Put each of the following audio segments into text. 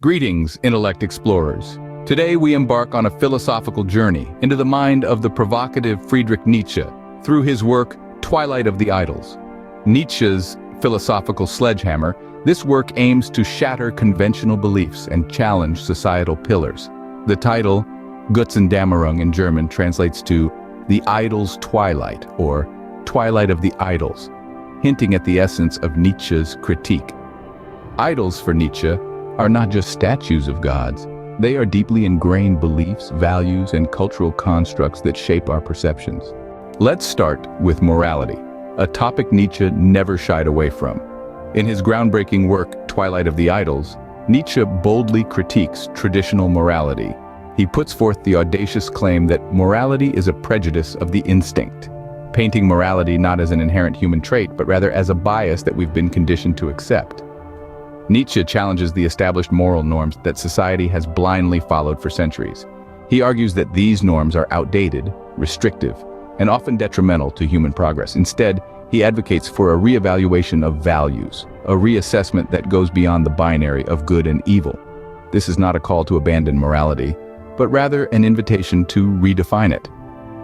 Greetings, intellect explorers. Today we embark on a philosophical journey into the mind of the provocative Friedrich Nietzsche through his work, Twilight of the Idols. Nietzsche's philosophical sledgehammer, this work aims to shatter conventional beliefs and challenge societal pillars. The title, Götzen-Dämmerung in German, translates to The Idol's Twilight, or Twilight of the Idols, hinting at the essence of Nietzsche's critique. Idols for Nietzsche are not just statues of gods. They are deeply ingrained beliefs, values, and cultural constructs that shape our perceptions. Let's start with morality, a topic Nietzsche never shied away from. In his groundbreaking work, Twilight of the Idols, Nietzsche boldly critiques traditional morality. He puts forth the audacious claim that morality is a prejudice of the instinct, painting morality not as an inherent human trait, but rather as a bias that we've been conditioned to accept. Nietzsche challenges the established moral norms that society has blindly followed for centuries. He argues that these norms are outdated, restrictive, and often detrimental to human progress. Instead, he advocates for a reevaluation of values, a reassessment that goes beyond the binary of good and evil. This is not a call to abandon morality, but rather an invitation to redefine it.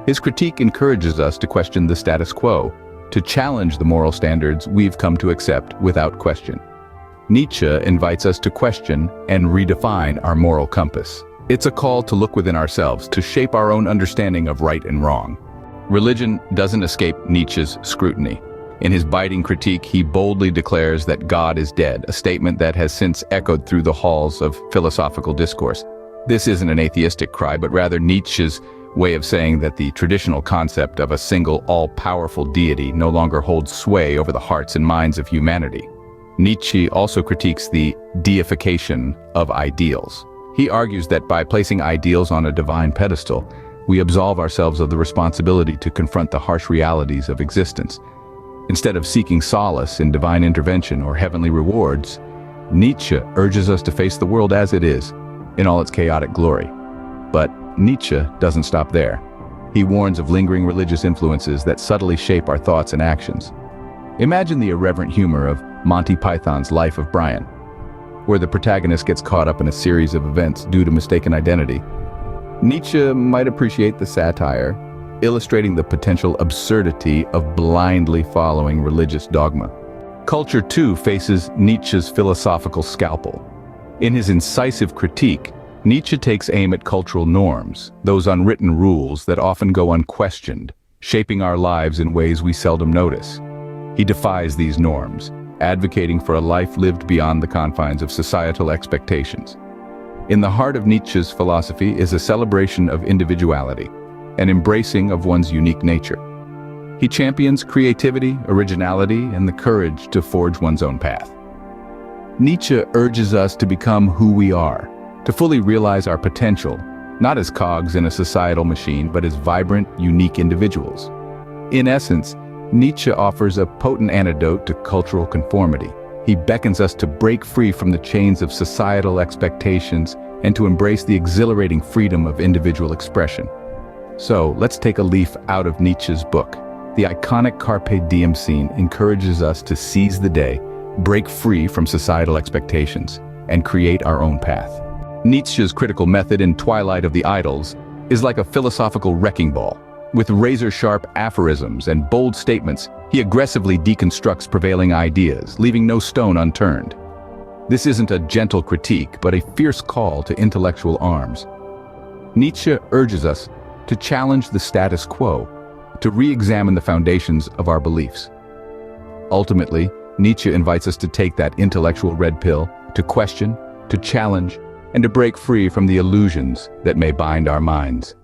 His critique encourages us to question the status quo, to challenge the moral standards we've come to accept without question. Nietzsche invites us to question and redefine our moral compass. It's a call to look within ourselves, to shape our own understanding of right and wrong. Religion doesn't escape Nietzsche's scrutiny. In his biting critique, he boldly declares that God is dead, a statement that has since echoed through the halls of philosophical discourse. This isn't an atheistic cry, but rather Nietzsche's way of saying that the traditional concept of a single, all-powerful deity no longer holds sway over the hearts and minds of humanity. Nietzsche also critiques the deification of ideals. He argues that by placing ideals on a divine pedestal, we absolve ourselves of the responsibility to confront the harsh realities of existence. Instead of seeking solace in divine intervention or heavenly rewards, Nietzsche urges us to face the world as it is, in all its chaotic glory. But Nietzsche doesn't stop there. He warns of lingering religious influences that subtly shape our thoughts and actions. Imagine the irreverent humor of Monty Python's Life of Brian, where the protagonist gets caught up in a series of events due to mistaken identity. Nietzsche might appreciate the satire, illustrating the potential absurdity of blindly following religious dogma. Culture, too, faces Nietzsche's philosophical scalpel. In his incisive critique, Nietzsche takes aim at cultural norms, those unwritten rules that often go unquestioned, shaping our lives in ways we seldom notice. He defies these norms, advocating for a life lived beyond the confines of societal expectations. In the heart of Nietzsche's philosophy is a celebration of individuality, an embracing of one's unique nature. He champions creativity, originality, and the courage to forge one's own path. Nietzsche urges us to become who we are, to fully realize our potential, not as cogs in a societal machine, but as vibrant, unique individuals. In essence, Nietzsche offers a potent antidote to cultural conformity. He beckons us to break free from the chains of societal expectations and to embrace the exhilarating freedom of individual expression. So, let's take a leaf out of Nietzsche's book. The iconic Carpe Diem scene encourages us to seize the day, break free from societal expectations, and create our own path. Nietzsche's critical method in Twilight of the Idols is like a philosophical wrecking ball. With razor-sharp aphorisms and bold statements, he aggressively deconstructs prevailing ideas, leaving no stone unturned. This isn't a gentle critique, but a fierce call to intellectual arms. Nietzsche urges us to challenge the status quo, to re-examine the foundations of our beliefs. Ultimately, Nietzsche invites us to take that intellectual red pill, to question, to challenge, and to break free from the illusions that may bind our minds.